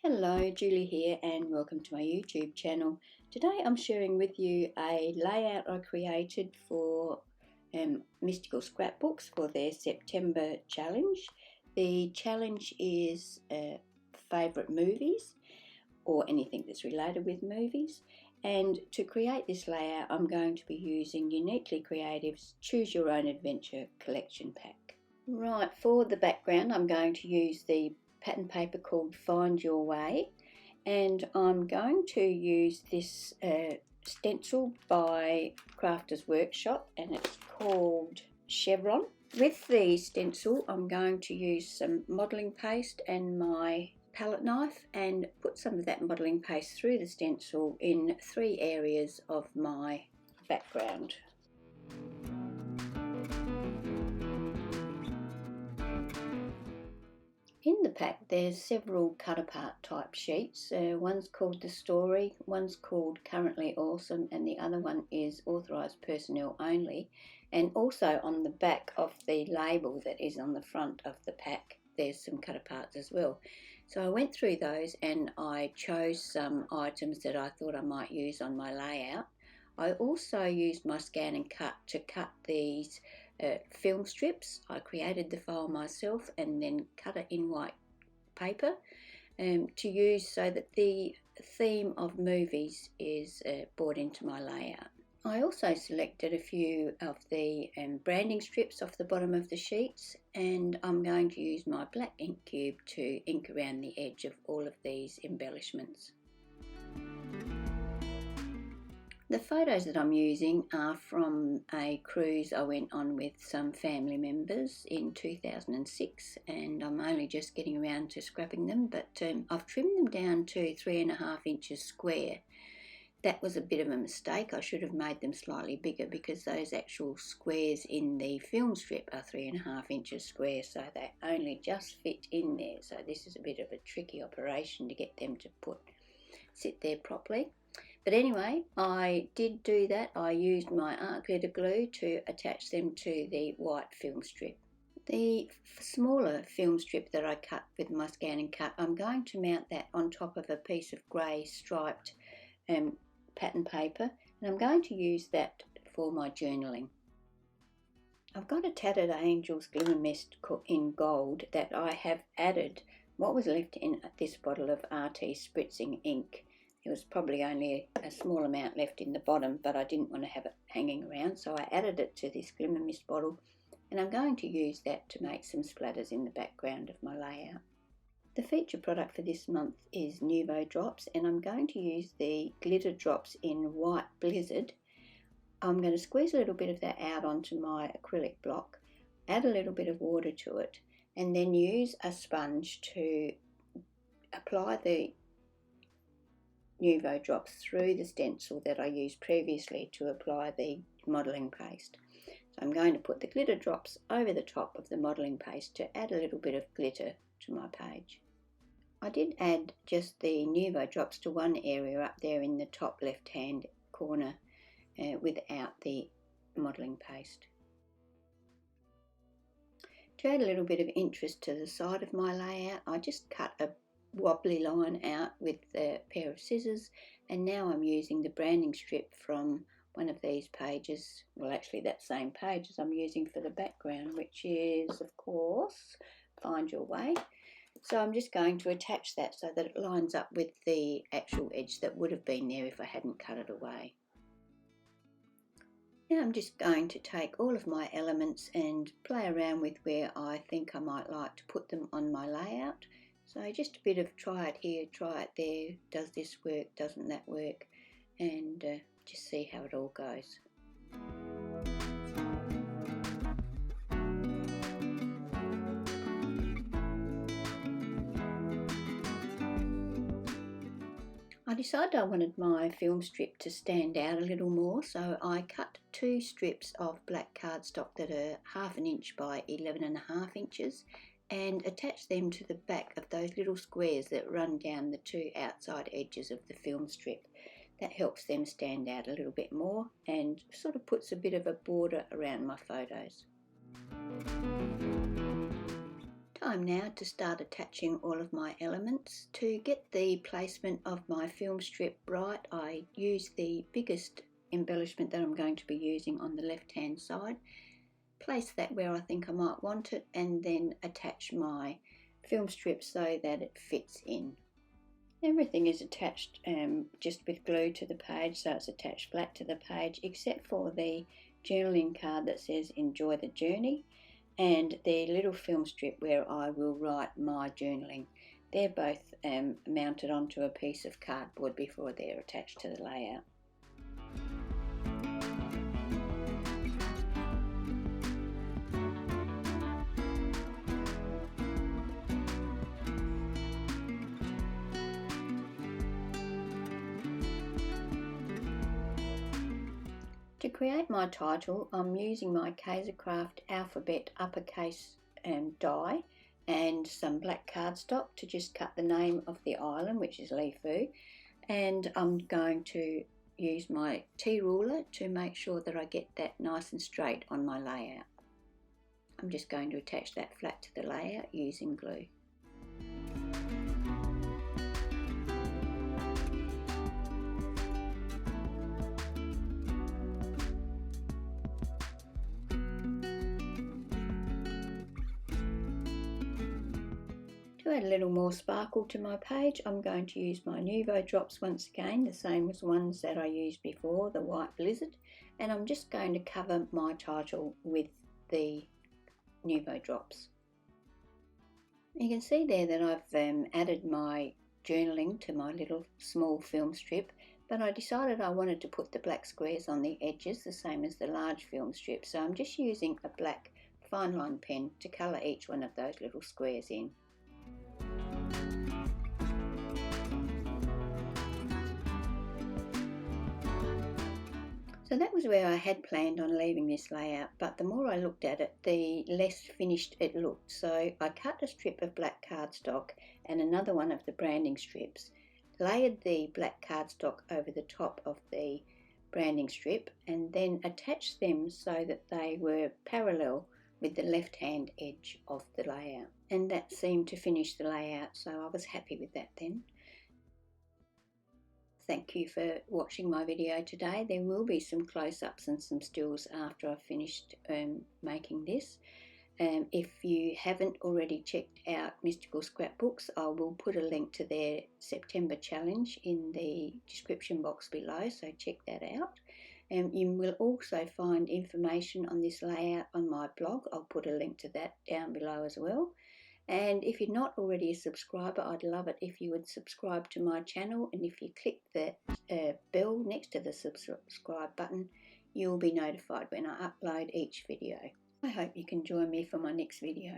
Hello, Julie here and welcome to my YouTube channel. Today I'm sharing with you a layout I created for Mystical Scrapbooks for their September challenge. The challenge is favourite movies or anything that's related with movies, and to create this layout I'm going to be using Uniquely Creative's Choose Your Own Adventure collection pack. Right, for the background I'm going to use the pattern paper called Find Your Way, and I'm going to use this stencil by Crafters Workshop and it's called Chevron. With the stencil I'm going to use some modelling paste and my palette knife and put some of that modelling paste through the stencil in 3 areas of my background. In the pack there's several cut apart type sheets. One's called The Story, one's called Currently Awesome, and the other one is Authorised Personnel Only. And also on the back of the label that is on the front of the pack there's some cut aparts as well. So I went through those and I chose some items that I thought I might use on my layout. I also used my scan and cut to cut these film strips. I created the file myself and then cut it in white paper to use so that the theme of movies is brought into my layout. I also selected a few of the branding strips off the bottom of the sheets, and I'm going to use my black ink cube to ink around the edge of all of these embellishments. The photos that I'm using are from a cruise I went on with some family members in 2006, and I'm only just getting around to scrapping them, but I've trimmed them down to 3.5 inches square. That was a bit of a mistake. I should have made them slightly bigger because those actual squares in the film strip are 3.5 inches square, so they only just fit in there. So this is a bit of a tricky operation to get them to sit there properly. But anyway, I did do that. I used my art glitter glue to attach them to the white film strip. The smaller film strip that I cut with my scan and cut, I'm going to mount that on top of a piece of grey striped pattern paper, and I'm going to use that for my journaling. I've got a Tattered Angels Glimmer Mist in gold that I have added what was left in this bottle of RT Spritzing ink. There was probably only a small amount left in the bottom, but I didn't want to have it hanging around, so I added it to this Glimmer Mist bottle, and I'm going to use that to make some splatters in the background of my layout. The feature product for this month is Nuvo Drops, and I'm going to use the glitter drops in White Blizzard. I'm going to squeeze a little bit of that out onto my acrylic block, add a little bit of water to it, and then use a sponge to apply the Nuvo Drops through the stencil that I used previously to apply the modelling paste. So I'm going to put the glitter drops over the top of the modelling paste to add a little bit of glitter to my page. I did add just the Nuvo Drops to one area up there in the top left hand corner without the modelling paste. To add a little bit of interest to the side of my layout, I just cut a wobbly line out with a pair of scissors, and now I'm using the branding strip from one of these pages, well actually that same page as I'm using for the background, which is of course Find Your Way. So I'm just going to attach that so that it lines up with the actual edge that would have been there if I hadn't cut it away. Now I'm just going to take all of my elements and play around with where I think I might like to put them on my layout. So just a bit of try it here, try it there, does this work, doesn't that work, and just see how it all goes. I decided I wanted my film strip to stand out a little more, so I cut 2 strips of black cardstock that are 1/2 inch by 11.5 inches and attach them to the back of those little squares that run down the 2 outside edges of the film strip. That helps them stand out a little bit more and sort of puts a bit of a border around my photos. Time now to start attaching all of my elements. To get the placement of my film strip right, I use the biggest embellishment that I'm going to be using on the left hand side, place that where I think I might want it, and then attach my film strip so that it fits in. Everything is attached just with glue to the page, so it's attached flat to the page, except for the journaling card that says enjoy the journey, and the little film strip where I will write my journaling. They're both mounted onto a piece of cardboard before they're attached to the layout. To create my title, I'm using my Kaisercraft alphabet uppercase die and some black cardstock to just cut the name of the island, which is Lifu, and I'm going to use my T-ruler to make sure that I get that nice and straight on my layout. I'm just going to attach that flat to the layout using glue. To add a little more sparkle to my page, I'm going to use my Nuvo Drops once again, the same as ones that I used before, the White Blizzard, and I'm just going to cover my title with the Nuvo Drops. You can see there that I've added my journaling to my little small film strip, but I decided I wanted to put the black squares on the edges, the same as the large film strip, so I'm just using a black fine line pen to colour each one of those little squares in. So that was where I had planned on leaving this layout, but the more I looked at it, the less finished it looked. So I cut a strip of black cardstock and another one of the branding strips, layered the black cardstock over the top of the branding strip, and then attached them so that they were parallel with the left-hand edge of the layout. And that seemed to finish the layout, so I was happy with that then. Thank you for watching my video today. There will be some close-ups and some stills after I've finished making this. If you haven't already checked out Mystical Scrapbooks, I will put a link to their September challenge in the description box below, so check that out. You will also find information on this layout on my blog. I'll put a link to that down below as well. And if you're not already a subscriber, I'd love it if you would subscribe to my channel, and if you click the bell next to the subscribe button, you'll be notified when I upload each video. I hope you can join me for my next video.